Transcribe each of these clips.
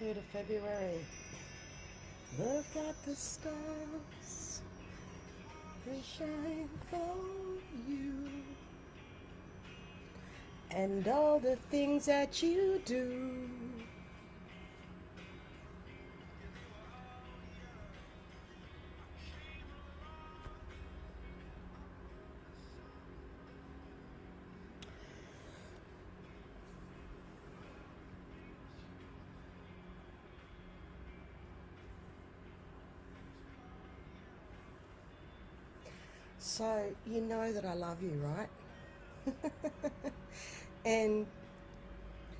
23rd of February. Look at the stars, they shine for you, and all the things that you do. So, you know that I love you, right? And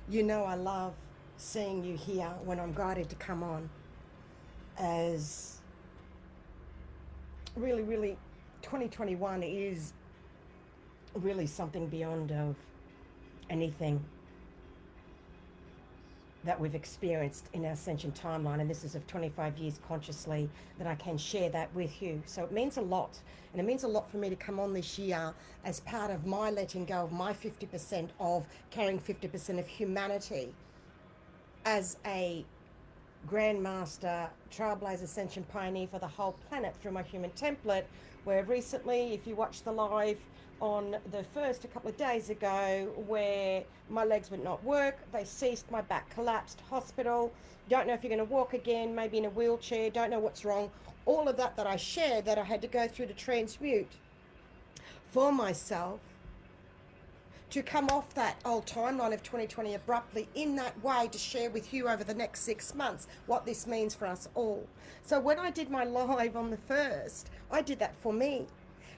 you know I love seeing you here when I'm guided to come on, as really 2021 is really something beyond of anything that we've experienced in our Ascension timeline, and this is of 25 years consciously, that I can share that with you. So it means a lot, and it means a lot for me to come on this year as part of my letting go of my 50% of carrying 50% of humanity as a GrandMaster, Trailblazer, Ascension Pioneer for the whole planet through my human template, where recently, if you watched the live on the first, a couple of days ago, where my legs would not work, they ceased, my back collapsed, hospital, don't know if you're going to walk again, maybe in a wheelchair, don't know what's wrong, all of that I shared, that I had to go through to transmute for myself, to come off that old timeline of 2020 abruptly in that way, to share with you over the next 6 months what this means for us all. So when I did my live on the 1st, I did that for me.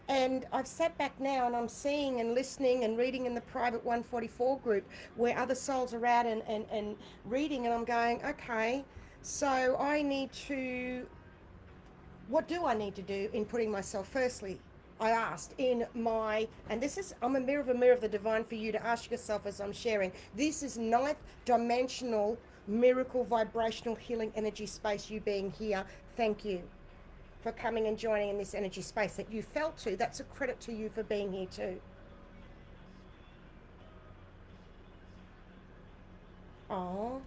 And I've sat back now and I'm seeing and listening and reading in the private 144 group where other souls are out and reading, and I'm going, okay, so I need to, what do I need to do in putting myself firstly? I asked in my, and this is, I'm a mirror of the divine for you to ask yourself as I'm sharing. This is 9th dimensional miracle vibrational healing energy space, you being here. Thank you for coming and joining in this energy space that you felt to. That's a credit to you for being here too. Oh,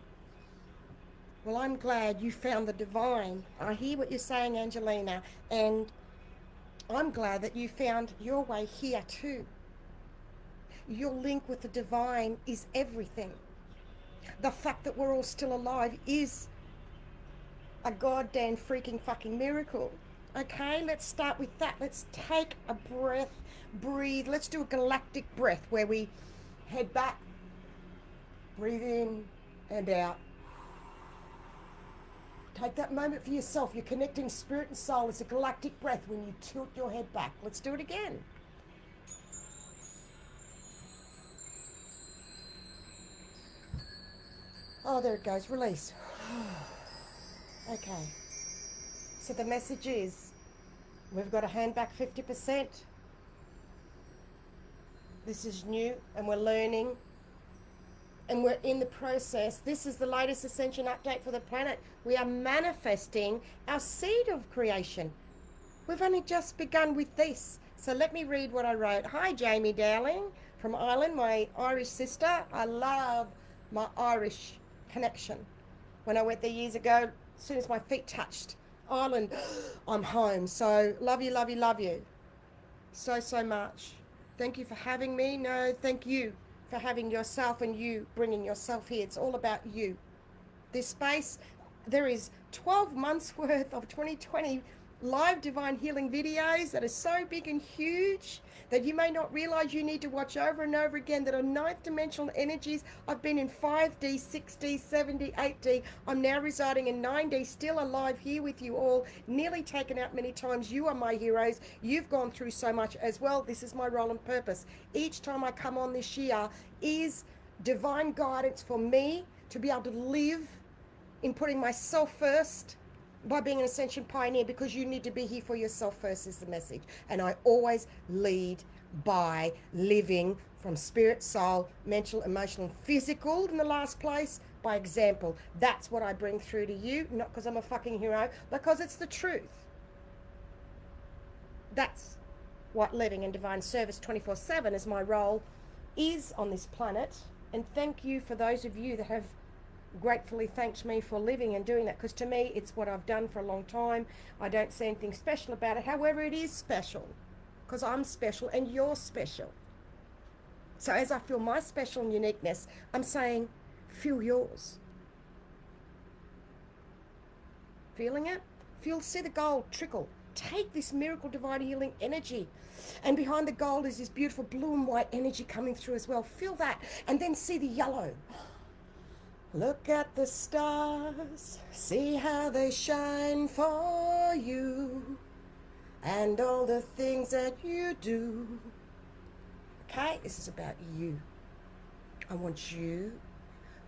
well, I'm glad you found the divine. I hear what you're saying, Angelina, and I'm glad that you found your way here too. Your link with the divine is everything. The fact that we're all still alive is a goddamn freaking fucking miracle. Okay, let's start with that. Let's take a breath, breathe. Let's do a galactic breath where we head back, breathe in and out. Take that moment for yourself. You're connecting spirit and soul. It's a galactic breath when you tilt your head back. Let's do it again. Oh, there it goes. Release. Okay. So the message is, we've got to hand back 50%. This is new and we're learning. And we're in the process. This is the latest Ascension update for the planet. We are manifesting our seed of creation. We've only just begun with this. So let me read what I wrote. Hi, Jamie, darling, from Ireland, my Irish sister. I love my Irish connection. When I went there years ago, as soon as my feet touched Ireland, I'm home. So love you, love you, love you. So much. Thank you for having me. No, thank you for having yourself and you bringing yourself here. It's all about you. This space, there is 12 months worth of 2020 live divine healing videos that are so big and huge that you may not realize you need to watch over and over again, that are 9th dimensional energies. I've been in 5D, 6D, 7D, 8D. I'm now residing in 9D, still alive here with you all, nearly taken out many times. You are my heroes. You've gone through so much as well. This is my role and purpose. Each time I come on this year is divine guidance for me to be able to live in putting myself first, by being an Ascension Pioneer, because you need to be here for yourself first is the message. And I always lead by living from spirit, soul, mental, emotional, and physical in the last place, by example. That's what I bring through to you, not because I'm a fucking hero, because it's the truth. That's what living in divine service 24/7 as my role is on this planet. And thank you for those of you that have gratefully thanks me for living and doing that, because to me it's what I've done for a long time. I don't see anything special about it. However, it is special because I'm special and you're special. So as I feel my special and uniqueness, I'm saying feel yours. Feeling it? See the gold trickle. Take this miracle divine healing energy. And behind the gold is this beautiful blue and white energy coming through as well. Feel that. And then see the yellow. Look at the stars. See how they shine for you. And all the things that you do. Okay? This is about you. I want you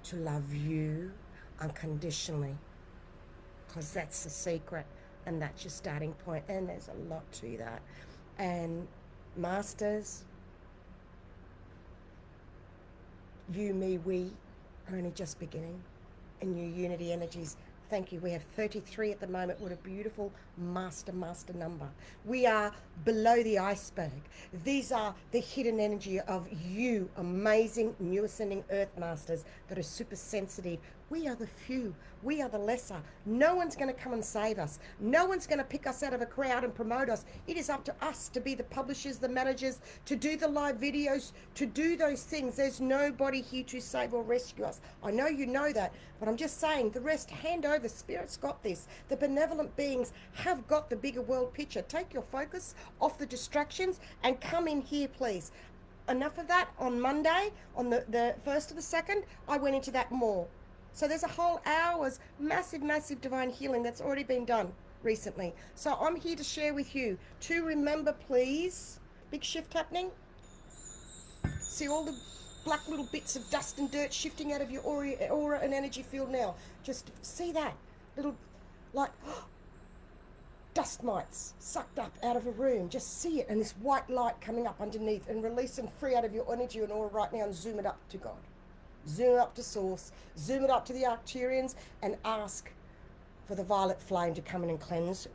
to love you unconditionally. Because that's the secret. And that's your starting point. And there's a lot to that. And masters, you, me, we are only just beginning. And your unity energies. Thank you. We have 33 at the moment. What a beautiful master number. We are below the iceberg. These are the hidden energy of you, amazing new ascending earth masters that are super sensitive. We are the few. We are the lesser. No one's going to come and save us. No one's going to pick us out of a crowd and promote us. It is up to us to be the publishers, the managers, to do the live videos, to do those things. There's nobody here to save or rescue us. I know you know that, but I'm just saying the rest, hand over. Spirit's got this. The benevolent beings have got the bigger world picture. Take your focus off the distractions and come in here, please. Enough of that. On Monday, on the 1st or the 2nd, I went into that more. So there's a whole hour's massive divine healing that's already been done recently. So I'm here to share with you to remember, please, big shift happening. See all the black little bits of dust and dirt shifting out of your aura and energy field now. Just see that little, like, dust mites sucked up out of a room. Just see it, and this white light coming up underneath, and release and free out of your energy and aura right now, and zoom it up to God. Zoom it up to source, zoom it up to the Arcturians, and ask for the violet flame to come in and cleanse.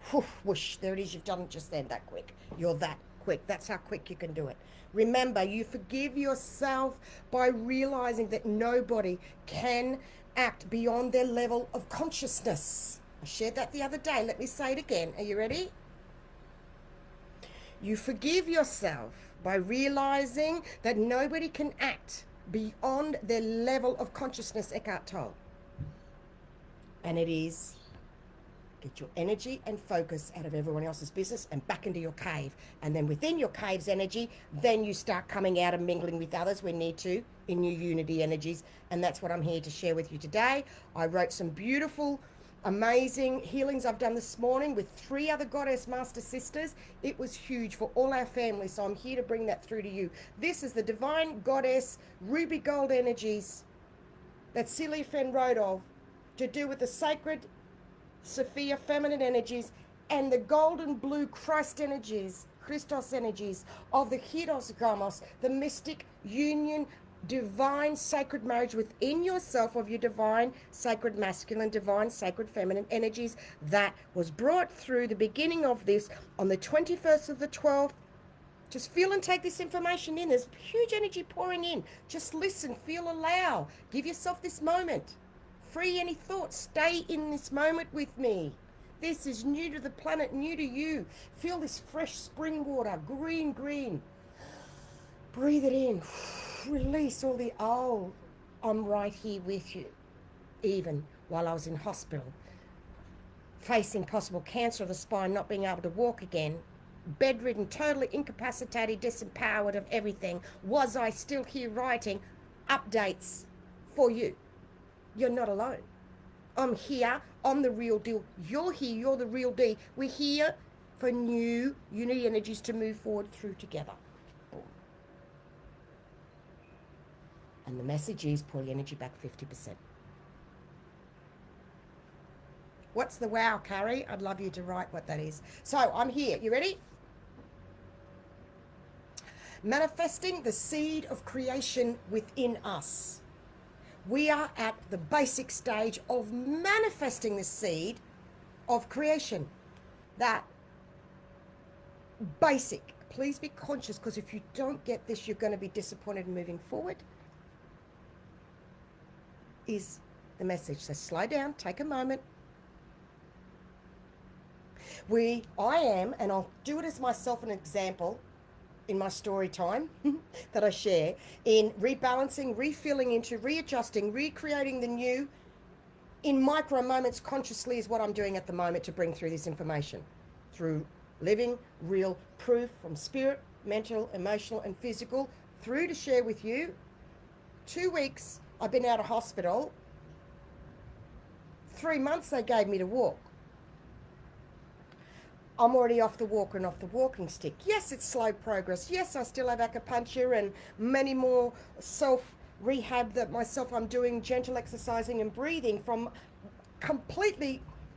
Whoosh, there it is. You've done it just then, that quick. You're that quick. That's how quick you can do it. Remember, you forgive yourself by realizing that nobody can act beyond their level of consciousness. I shared that the other day. Let me say it again. Are you ready? You forgive yourself by realizing that nobody can act beyond their level of consciousness, Eckhart Tolle. And it is, get your energy and focus out of everyone else's business and back into your cave. And then within your cave's energy, then you start coming out and mingling with others when need to in your unity energies. And that's what I'm here to share with you today. I wrote some beautiful, amazing healings I've done this morning with 3 other Goddess Master Sisters. It was huge for all our families, so I'm here to bring that through to you. This is the Divine Goddess Ruby Gold energies that Celia Fenn wrote of, to do with the sacred Sophia feminine energies and the golden blue Christ energies, Christos energies of the Hieros Gamos, the mystic union, divine sacred marriage within yourself of your divine sacred masculine, divine sacred feminine energies that was brought through the beginning of this on the 21st of the 12th. Just feel and take this information in. There's huge energy pouring in. Just listen, feel, allow. Give yourself this moment. Free any thoughts. Stay in this moment with me. This is new to the planet, new to you. Feel this fresh spring water, green. Breathe it in. Release all the old. I'm right here with you. Even while I was in hospital, facing possible cancer of the spine, not being able to walk again, bedridden, totally incapacitated, disempowered of everything, was I still here writing updates for you? You're not alone. I'm here. I'm the real deal. You're here. You're the real D. We're here for new unity energies to move forward through together. And the message is pull your energy back 50%. What's the wow, Carrie? I'd love you to write what that is. So I'm here. You ready? Manifesting the seed of creation within us. We are at the basic stage of manifesting the seed of creation. That basic. Please be conscious, because if you don't get this, you're going to be disappointed moving forward. Is the message. So slow down, take a moment. I am, and I'll do it as myself an example in my story time that I share, in rebalancing, refilling into, readjusting, recreating the new in micro moments consciously is what I'm doing at the moment to bring through this information. Through living real proof from spirit, mental, emotional, and physical, through to share with you. 2 weeks I've been out of hospital. 3 months they gave me to walk. I'm already off the walker and off the walking stick. Yes, it's slow progress. Yes, I still have acupuncture and many more self-rehab that I'm doing, gentle exercising and breathing from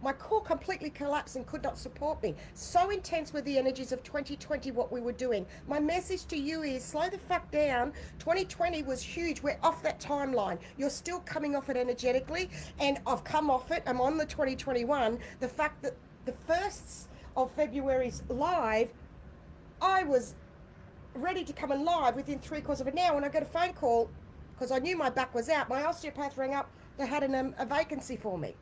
my core completely collapsed and could not support me. So intense were the energies of 2020, what we were doing. My message to you is slow the fuck down. 2020 was huge. We're off that timeline. You're still coming off it energetically, and I've come off it. I'm on the 2021. The fact that the 1st of February's live, I was ready to come in live within 3/4 of an hour when I got a phone call because I knew my back was out. My osteopath rang up. They had a vacancy for me.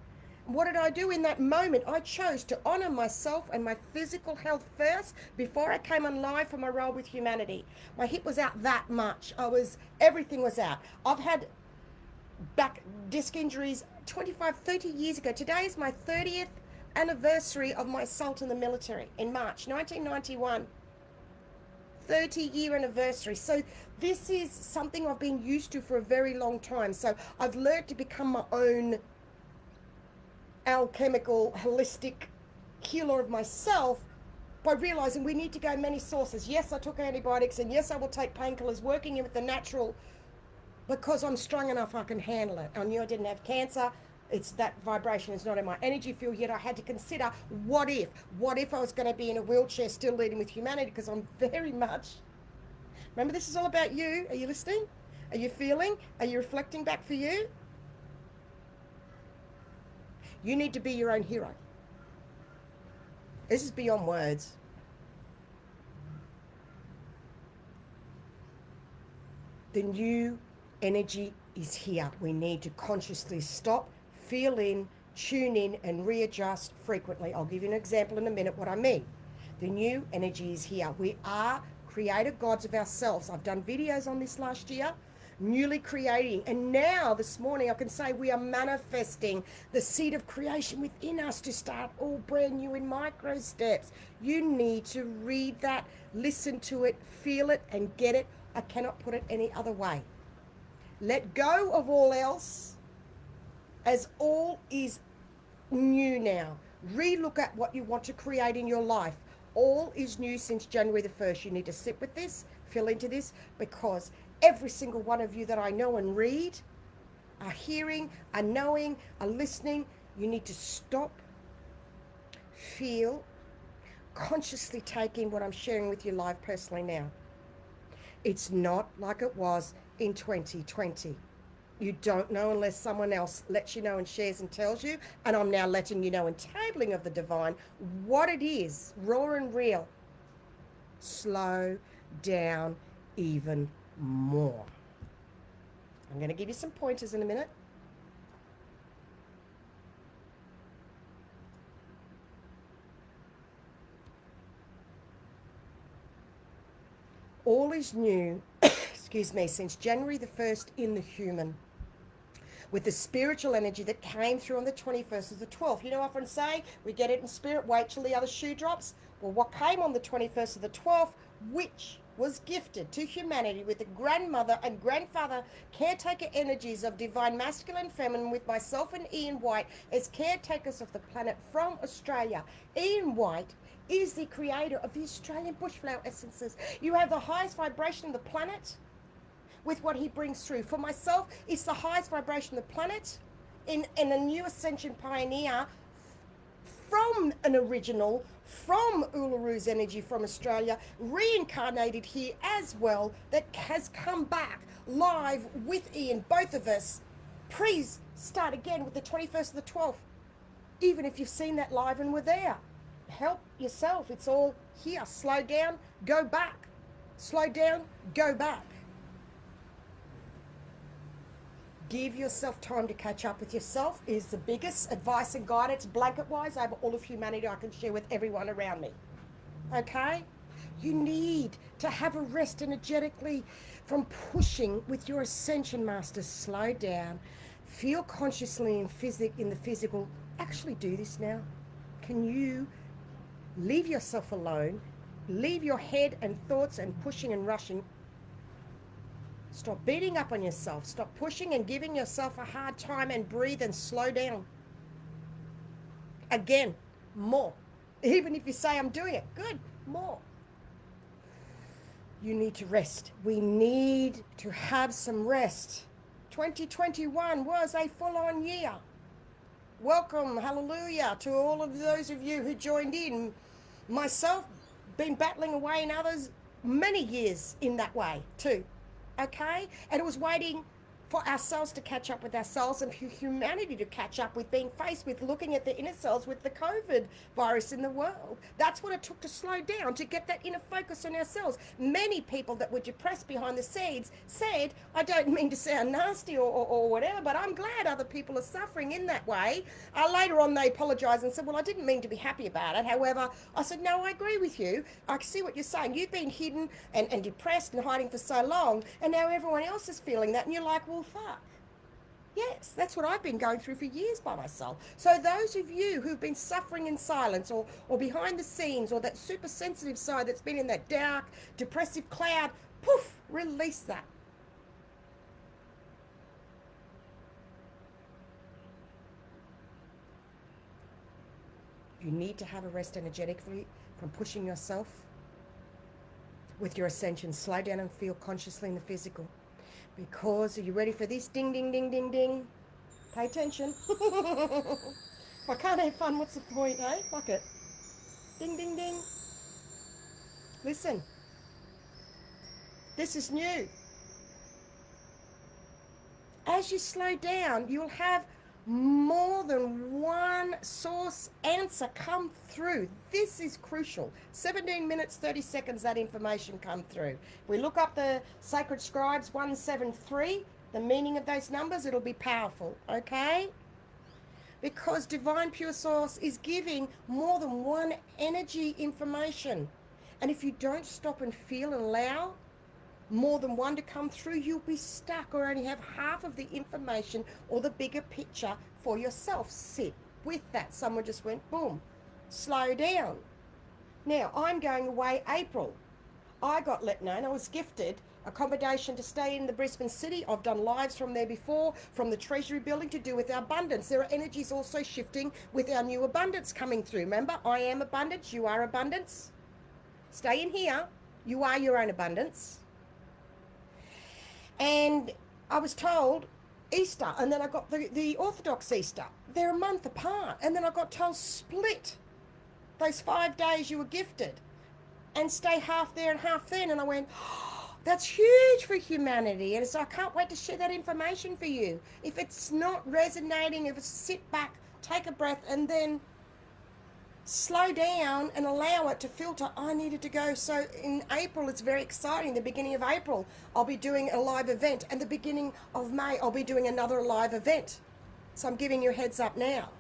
What did I do in that moment? I chose to honor myself and my physical health first before I came on live for my role with humanity. My hip was out that much. Everything was out. I've had back disc injuries 25, 30 years ago. Today is my 30th anniversary of my assault in the military in March 1991. 30-year anniversary. So this is something I've been used to for a very long time. So I've learned to become my own alchemical, holistic healer of myself by realizing we need to go many sources. Yes, I took antibiotics, and yes, I will take painkillers, working in with the natural because I'm strong enough I can handle it. I knew I didn't have cancer. It's that vibration is not in my energy field yet. I had to consider what if I was going to be in a wheelchair still leading with humanity, because I'm very much, remember, this is all about you. Are you listening? Are you feeling? Are you reflecting back for you? You need to be your own hero. This is beyond words. The new energy is here. We need to consciously stop, feel in, tune in, and readjust frequently. I'll give you an example in a minute what I mean. The new energy is here. We are creator gods of ourselves. I've done videos on this last year. Newly creating, and now this morning I can say we are manifesting the seed of creation within us to start all brand new in micro steps. You need to read that, listen to it, feel it, and get it. I cannot put it any other way. Let go of all else, as all is new now. Relook at what you want to create in your life. All is new since January the 1st. You need to sit with this, feel into this, because every single one of you that I know and read are hearing, are knowing, are listening. You need to stop, feel, consciously take in what I'm sharing with you live personally now. It's not like it was in 2020. You don't know unless someone else lets you know and shares and tells you. And I'm now letting you know in tabling of the divine what it is, raw and real. Slow down even more. I'm going to give you some pointers in a minute. All is new, excuse me, since January the 1st in the human, with the spiritual energy that came through on the 21st of the 12th. You know, I often say we get it in spirit, wait till the other shoe drops. Well, what came on the 21st of the 12th, which was gifted to humanity with the grandmother and grandfather caretaker energies of divine masculine feminine, with myself and Ian White as caretakers of the planet from Australia. Ian White is the creator of the Australian bushflower essences. You have the highest vibration of the planet with what he brings through. For myself, it's the highest vibration of the planet in a new Ascension pioneer from an original, from Uluru energy from Australia, reincarnated here as well, that has come back live with Ian, both of us. Please start again with the 21st of the 12th. Even if you've seen that live and were there, help yourself. It's all here. Slow down, go back. Slow down, go back. Give yourself time to catch up with yourself is the biggest advice and guidance, blanket-wise, over all of humanity I can share with everyone around me. Okay? You need to have a rest energetically from pushing with your Ascension Master. Slow down. Feel consciously in the physical. Actually do this now. Can you leave yourself alone? Leave your head and thoughts and pushing and rushing. Stop beating up on yourself. Stop pushing and giving yourself a hard time, and breathe and slow down. Again, more. Even if you say, I'm doing it, good, more. You need to rest. We need to have some rest. 2021 was a full-on year. Welcome, hallelujah, to all of those of you who joined in. Myself, been battling away, and others many years in that way too. Okay? And it was waiting for ourselves to catch up with ourselves, and for humanity to catch up with being faced with looking at the inner selves with the COVID virus in the world. That's what it took to slow down, to get that inner focus on ourselves. Many people that were depressed behind the scenes said, I don't mean to sound nasty or whatever, but I'm glad other people are suffering in that way. Later on, they apologised and said, well, I didn't mean to be happy about it. However, I said, no, I agree with you. I see what you're saying. You've been hidden and depressed and hiding for so long, and now everyone else is feeling that, and you're like, well, fuck. Yes, that's what I've been going through for years by myself. So those of you who've been suffering in silence or behind the scenes, or that super sensitive side that's been in that dark, depressive cloud, poof, release that. You need to have a rest energetically from pushing yourself with your Ascension. Slow down and feel consciously in the physical. Because, are you ready for this? Ding, ding, ding, ding, ding. Pay attention. If I can't have fun, what's the point, eh? Fuck it. Ding, ding, ding. Listen. This is new. As you slow down, you'll have more than one source answer come through. This is crucial. 17 minutes, 30 seconds, that information come through. If we look up the Sacred Scribes 173, the meaning of those numbers, it'll be powerful, okay? Because Divine Pure Source is giving more than one energy information. And if you don't stop and feel and allow more than one to come through, you'll be stuck or only have half of the information or the bigger picture for yourself. Sit with that. Someone just went, boom, slow down. Now, I'm going away April. I got let know, and I was gifted accommodation to stay in the Brisbane city. I've done lives from there before, from the Treasury building, to do with our abundance. There are energies also shifting with our new abundance coming through. Remember, I am abundance, you are abundance. Stay in here. You are your own abundance. And I was told Easter, and then I got the Orthodox Easter. They're a month apart. And then I got told split those 5 days you were gifted and stay half there and half then. And I went, oh, that's huge for humanity. And so I can't wait to share that information for you. If it's not resonating, if it's sit back, take a breath, and then slow down and allow it to filter. I needed to go. So in April, it's very exciting. The beginning of April, I'll be doing a live event, and the beginning of May, I'll be doing another live event. So I'm giving you a heads up now,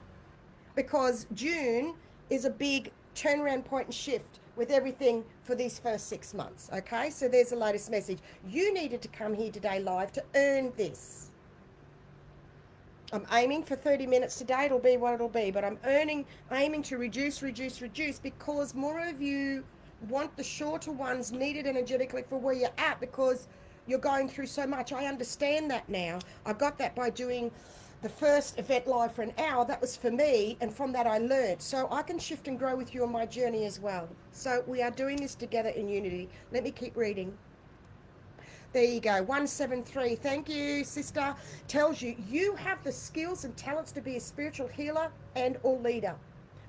because June is a big turnaround point and shift with everything for these first 6 months. Okay, so there's the latest message. You needed to come here today live to earn this. I'm aiming for 30 minutes today. It'll be what it'll be. But I'm aiming to reduce, because more of you want the shorter ones needed energetically for where you're at, because you're going through so much. I understand that now. I got that by doing the first event live for an hour. That was for me. And from that, I learned. So I can shift and grow with you on my journey as well. So we are doing this together in unity. Let me keep reading. There you go, 173. Thank you, sister. Tells you, you have the skills and talents to be a spiritual healer and or leader.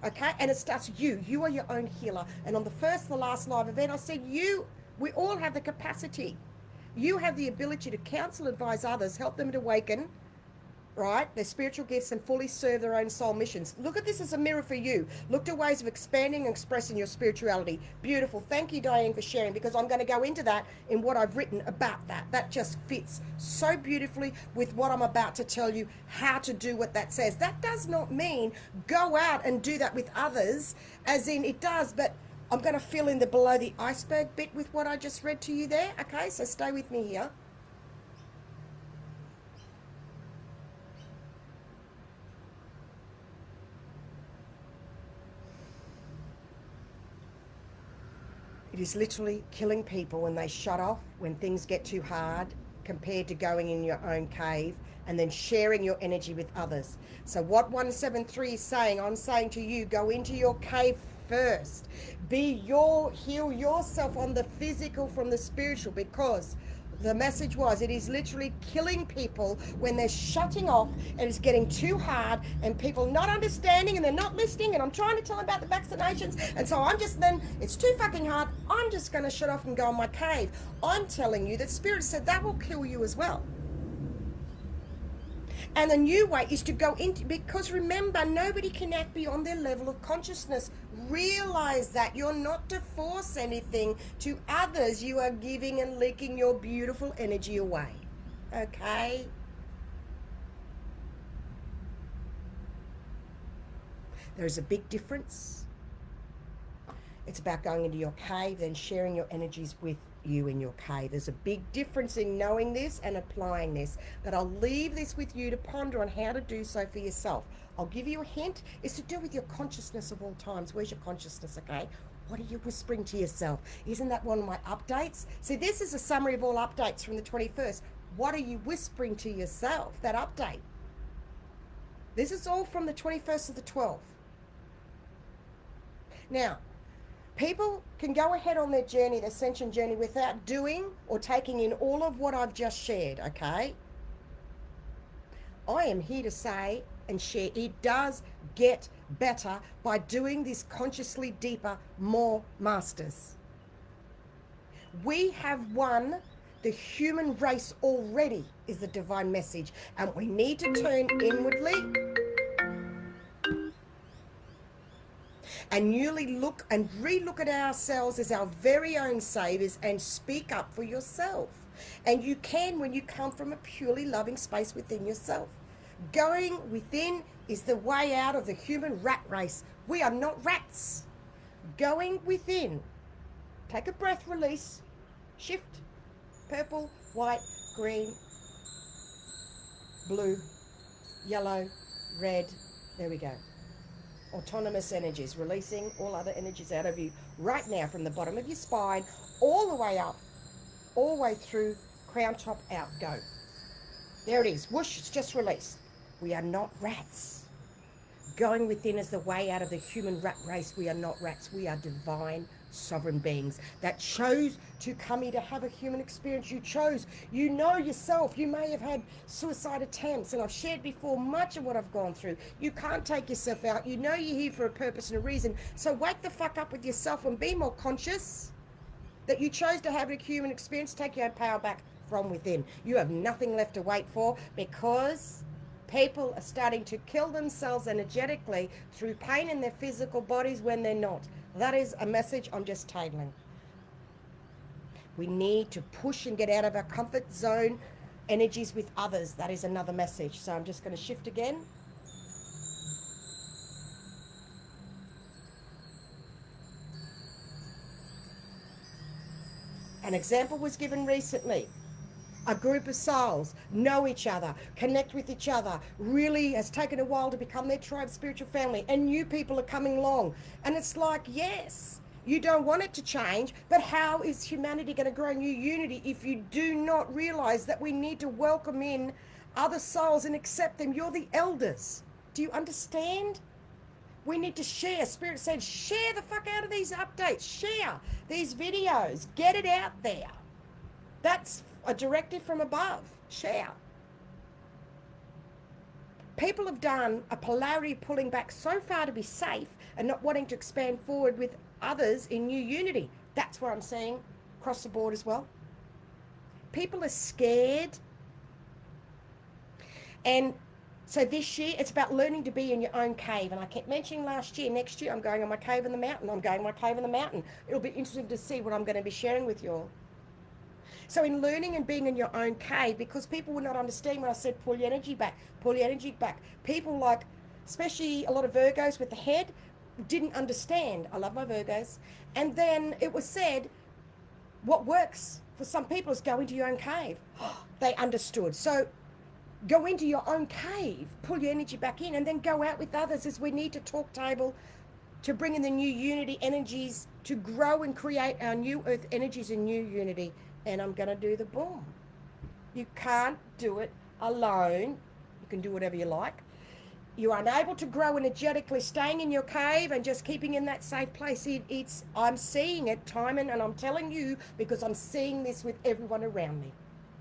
Okay, and it starts you. You are your own healer. And on the last live event, I said we all have the capacity. You have the ability to counsel, advise others, help them to awaken right? Their spiritual gifts and fully serve their own soul missions. Look at this as a mirror for you. Look to ways of expanding and expressing your spirituality. Beautiful. Thank you, Diane, for sharing, because I'm going to go into that in what I've written about that. That just fits so beautifully with what I'm about to tell you, how to do what that says. That does not mean go out and do that with others, as in it does, but I'm going to fill in the below the iceberg bit with what I just read to you there. Okay, so stay with me here. It is literally killing people when they shut off, when things get too hard, compared to going in your own cave and then sharing your energy with others. So what 173 is saying, I'm saying to you, go into your cave first. Heal yourself on the physical from the spiritual, because the message was, it is literally killing people when they're shutting off and it's getting too hard and people not understanding and they're not listening, and I'm trying to tell them about the vaccinations, and so it's too fucking hard, I'm just going to shut off and go in my cave. I'm telling you that Spirit said that will kill you as well. And the new way is to go into, because remember, nobody can act beyond their level of consciousness. Realize that you're not to force anything to others. You are giving and leaking your beautiful energy away. Okay? There is a big difference. It's about going into your cave, then sharing your energies with you in your cave. There's a big difference in knowing this and applying this, but I'll leave this with you to ponder on how to do so for yourself. I'll give you a hint. It's to do with your consciousness of all times. Where's your consciousness, okay? What are you whispering to yourself? Isn't that one of my updates? See, this is a summary of all updates from the 21st. What are you whispering to yourself, that update? This is all from the 21st of the 12th. Now, people can go ahead on their journey, their ascension journey, without doing or taking in all of what I've just shared, okay? I am here to say and share, it does get better by doing this consciously deeper, more masters. We have won the human race already, is the divine message, and we need to turn inwardly and newly look and re-look at ourselves as our very own saviors and speak up for yourself. And you can when you come from a purely loving space within yourself. Going within is the way out of the human rat race. We are not rats. Going within. Take a breath, release, shift, purple, white, green, blue, yellow, red. There we go. Autonomous energies, releasing all other energies out of you right now from the bottom of your spine, all the way up, all the way through, crown top out, go. There it is, whoosh, it's just released. We are not rats. Going within is the way out of the human rat race. We are not rats, we are divine sovereign beings that chose to come here to have a human experience. You chose, you know yourself. You may have had suicide attempts, and I've shared before much of what I've gone through. You can't take yourself out. You know you're here for a purpose and a reason. So wake the fuck up with yourself and be more conscious that you chose to have a human experience. Take your power back from within. You have nothing left to wait for, because people are starting to kill themselves energetically through pain in their physical bodies when they're not. That is a message I'm just tabling. We need to push and get out of our comfort zone energies with others. That is another message. So I'm just going to shift again. An example was given recently. A group of souls know each other, connect with each other, really has taken a while to become their tribe, spiritual family, and new people are coming along. And it's like, yes, you don't want it to change, but how is humanity going to grow new unity if you do not realize that we need to welcome in other souls and accept them? You're the elders. Do you understand? We need to share. Spirit said, share the fuck out of these updates. Share these videos. Get it out there. That's a directive from above. Share. People have done a polarity pulling back so far to be safe and not wanting to expand forward with others in new unity. That's what I'm seeing across the board as well. People are scared, and So this year, it's about learning to be in your own cave. And I kept mentioning last year, next year, I'm going on my cave in the mountain. I'm going on my cave in the mountain. It'll be interesting to see what I'm going to be sharing with you all. So in learning and being in your own cave, because people would not understand when I said pull your energy back, pull your energy back. People like, especially a lot of Virgos with the head, didn't understand. I love my Virgos. And then it was said, what works for some people is go into your own cave. They understood. So go into your own cave, pull your energy back in, and then go out with others as we need to talk table to bring in the new unity energies to grow and create our new earth energies and new unity. And I'm going to do the boom. You can't do it alone. You can do whatever you like. You're unable to grow energetically staying in your cave and just keeping in that safe place. I'm seeing it time and I'm telling you because I'm seeing this with everyone around me.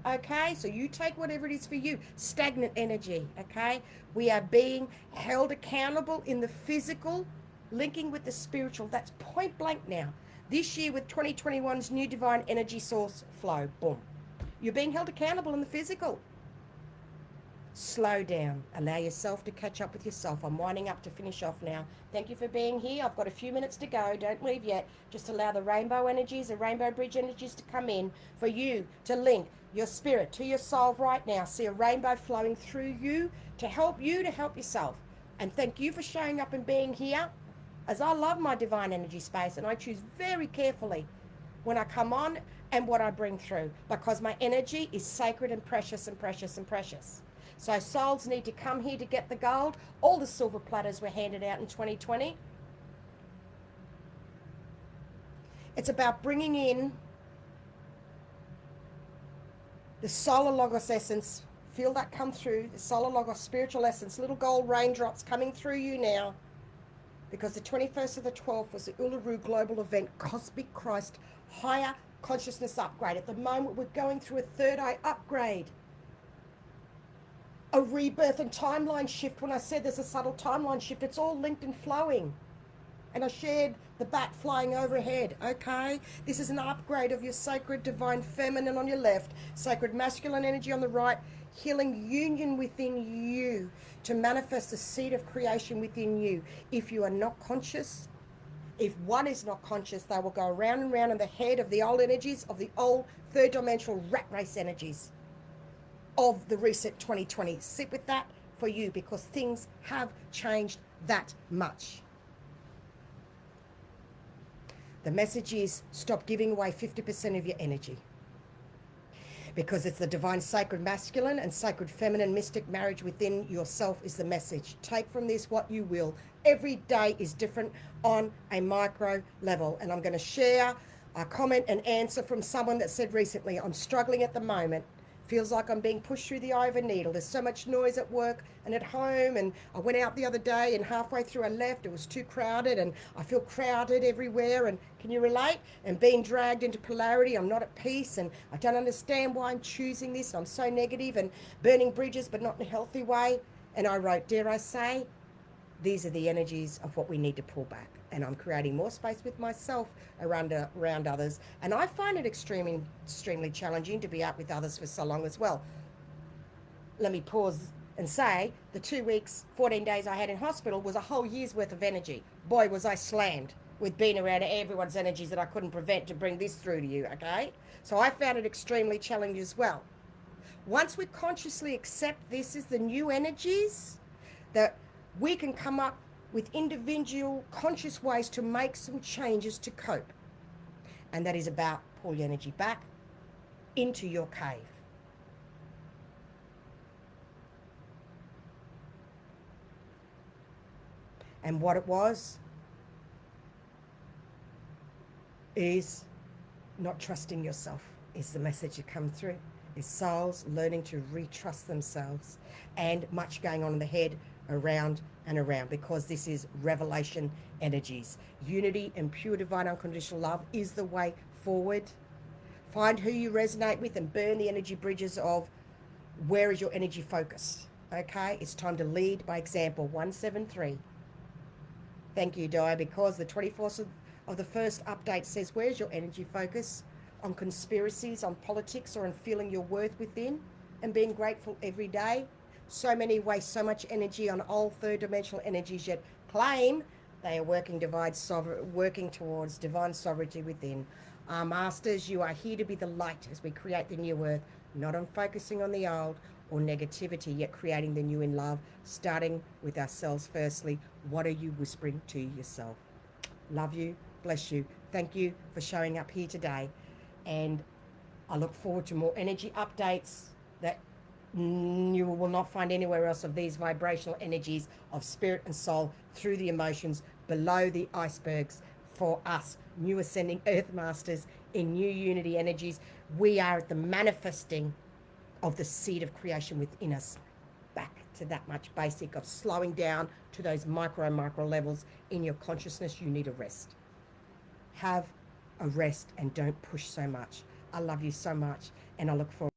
Okay, so you take whatever it is for you. Stagnant energy, okay? We are being held accountable in the physical, linking with the spiritual. That's point blank now. This year with 2021's new divine energy source flow, boom. You're being held accountable in the physical. Slow down. Allow yourself to catch up with yourself. I'm winding up to finish off now. Thank you for being here. I've got a few minutes to go. Don't leave yet. Just allow the rainbow energies, the rainbow bridge energies to come in for you to link your spirit to your soul right now. See a rainbow flowing through you to help yourself. And thank you for showing up and being here, as I love my divine energy space and I choose very carefully when I come on and what I bring through, because my energy is sacred and precious and precious and precious. So souls need to come here to get the gold. All the silver platters were handed out in 2020. It's about bringing in the solar logos essence. Feel that come through. The solar logos spiritual essence. Little gold raindrops coming through you now. Because the 21st of the 12th was the Uluru Global Event, Cosmic Christ Higher Consciousness Upgrade. At the moment, we're going through a third eye upgrade. A rebirth and timeline shift. When I said there's a subtle timeline shift, it's all linked and flowing. And I shared the bat flying overhead, okay? This is an upgrade of your sacred divine feminine on your left, sacred masculine energy on the right, healing union within you to manifest the seed of creation within you. If you are not conscious, if one is not conscious, they will go round and round in the head of the old energies, of the old third dimensional rat race energies of the recent 2020. Sit with that for you because things have changed that much. The message is stop giving away 50% of your energy, because it's the divine sacred masculine and sacred feminine mystic marriage within yourself is the message. Take from this what you will. Every day is different on a micro level. And I'm going to share a comment and answer from someone that said recently, I'm struggling at the moment. Feels like I'm being pushed through the eye of a needle. There's so much noise at work and at home, and I went out the other day and halfway through I left. It was too crowded and I feel crowded everywhere. And can you relate? And being dragged into polarity, I'm not at peace and I don't understand why I'm choosing this. I'm so negative and burning bridges, but not in a healthy way. And I wrote, dare I say, these are the energies of what we need to pull back. And I'm creating more space with myself around others. And I find it extremely challenging to be out with others for so long as well. Let me pause and say the 2 weeks, 14 days I had in hospital was a whole year's worth of energy. Boy, was I slammed with being around everyone's energies that I couldn't prevent to bring this through to you, okay? So I found it extremely challenging as well. Once we consciously accept this is the new energies, that we can come up with individual conscious ways to make some changes to cope. And that is about pull your energy back into your cave. And what it was is not trusting yourself is the message that comes through. Is souls learning to retrust themselves, and much going on in the head around and around, because this is revelation energies. Unity and pure divine unconditional love is the way forward. Find who you resonate with and burn the energy bridges of where is your energy focus. Okay, it's time to lead by example. 173. Thank you, Di, because the 24th of the first update says, where's your energy focus? On conspiracies, on politics, or on feeling your worth within and being grateful every day? So many waste so much energy on old third dimensional energies, yet claim they are working towards divine sovereignty within. Our masters, you are here to be the light as we create the new earth, not on focusing on the old or negativity, yet creating the new in love, starting with ourselves firstly. What are you whispering to yourself? Love you, bless you. Thank you for showing up here today. And I look forward to more energy updates that you will not find anywhere else, of these vibrational energies of spirit and soul through the emotions below the icebergs. For us new ascending earth masters in new unity energies, we are at the manifesting of the seed of creation within us. Back to that much basic of slowing down to those micro levels in your consciousness. You need a rest. Have a rest and don't push so much. I love you so much, and I look forward